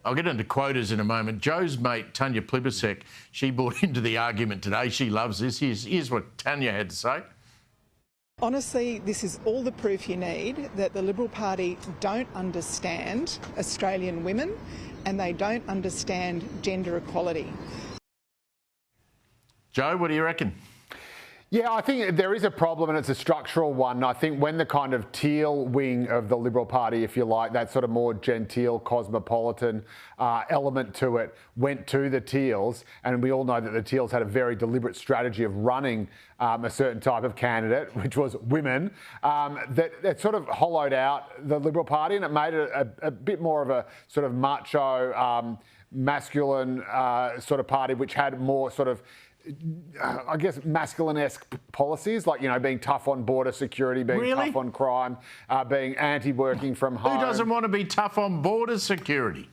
I'll get into quotas in a moment. Joe's mate, Tanya Plibersek, she bought into the argument today. She loves this. Here's what Tanya had to say. Honestly, this is all the proof you need that the Liberal Party don't understand Australian women and they don't understand gender equality. Joe, what do you reckon? Yeah, I think there is a problem and it's a structural one. I think when the kind of teal wing of the Liberal Party, if you like, that sort of more genteel, cosmopolitan element to it went to the Teals, and we all know that the Teals had a very deliberate strategy of running a certain type of candidate, which was women, that sort of hollowed out the Liberal Party, and it made it a bit more of a sort of macho, masculine sort of party, which had more sort of I guess masculinesque policies, like, you know, being tough on border security, being tough on crime, being anti-working from home. Who doesn't want to be tough on border security?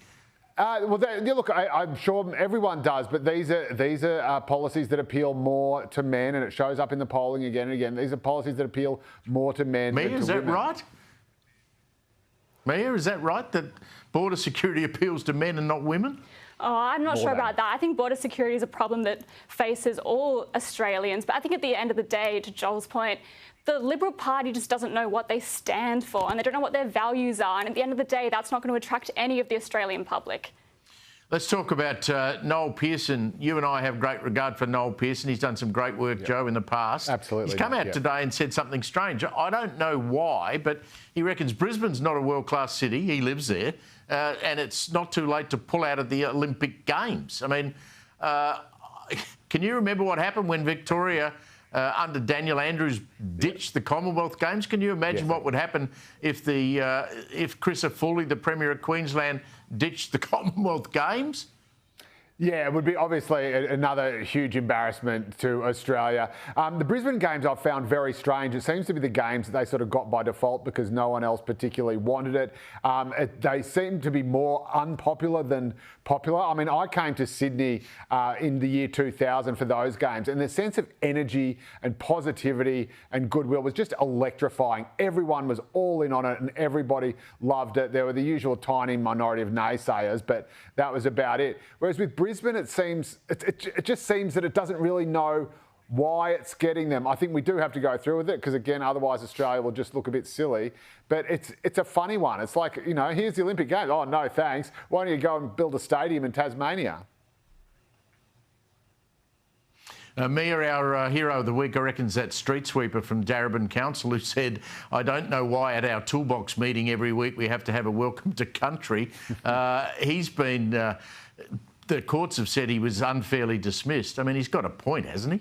Well, look, I'm sure everyone does, but these are policies that appeal more to men, and it shows up in the polling again and again. These are policies that appeal more to men than to women. Mia, is that right? Mia, is that right, that border security appeals to men and not women? Oh, I'm not sure about that. I think border security is a problem that faces all Australians. But I think at the end of the day, to Joel's point, the Liberal Party just doesn't know what they stand for and they don't know what their values are. And at the end of the day, that's not going to attract any of the Australian public. Let's talk about Noel Pearson. You and I have great regard for Noel Pearson. He's done some great work, Joe, in the past. Absolutely. He's come out today and said something strange. I don't know why, but he reckons Brisbane's not a world-class city. He lives there. And it's not too late to pull out of the Olympic Games. I mean, can you remember what happened when Victoria, under Daniel Andrews, ditched the Commonwealth Games? Can you imagine what would happen if Chris Foley, the Premier of Queensland, ditched the Commonwealth Games? Yeah, it would be obviously another huge embarrassment to Australia. The Brisbane Games I've found very strange. It seems to be the games that they sort of got by default because no one else particularly wanted it. They seem to be more unpopular than popular. I mean, I came to Sydney in the year 2000 for those games, and the sense of energy and positivity and goodwill was just electrifying. Everyone was all in on it and everybody loved it. There were the usual tiny minority of naysayers, but that was about it. Whereas with Brisbane, it just seems that it doesn't really know why it's getting them. I think we do have to go through with it because, again, otherwise Australia will just look a bit silly. But it's a funny one. It's like, you know, here's the Olympic Games. Oh, no, thanks. Why don't you go and build a stadium in Tasmania? Mia, our hero of the week, I reckon, is that street sweeper from Darebin Council who said, I don't know why at our toolbox meeting every week we have to have a welcome to country. He's been... the courts have said he was unfairly dismissed. I mean, he's got a point, hasn't he?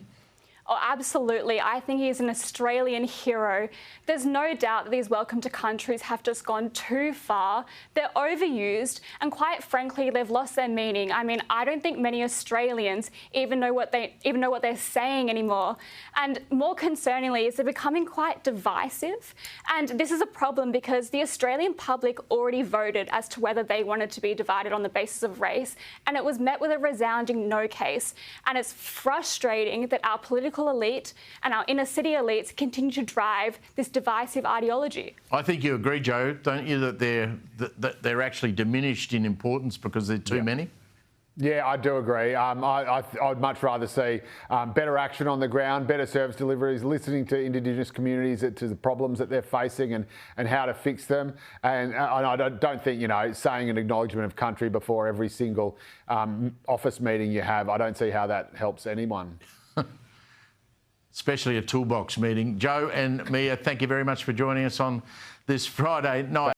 Oh, absolutely. I think he's an Australian hero. There's no doubt that these welcome to countries have just gone too far. They're overused and, quite frankly, they've lost their meaning. I mean, I don't think many Australians even know what they're saying anymore. And more concerningly is they're becoming quite divisive. And this is a problem because the Australian public already voted as to whether they wanted to be divided on the basis of race, and it was met with a resounding no case. And it's frustrating that our political elite and our inner city elites continue to drive this divisive ideology. I think you agree, Joe, don't you, that they're actually diminished in importance because there are too many? Yeah, I do agree. I'd much rather see better action on the ground, better service deliveries, listening to Indigenous communities to the problems that they're facing and how to fix them. And I don't think, you know, saying an acknowledgement of country before every single office meeting you have, I don't see how that helps anyone. Especially a toolbox meeting. Joe and Mia, thank you very much for joining us on this Friday night.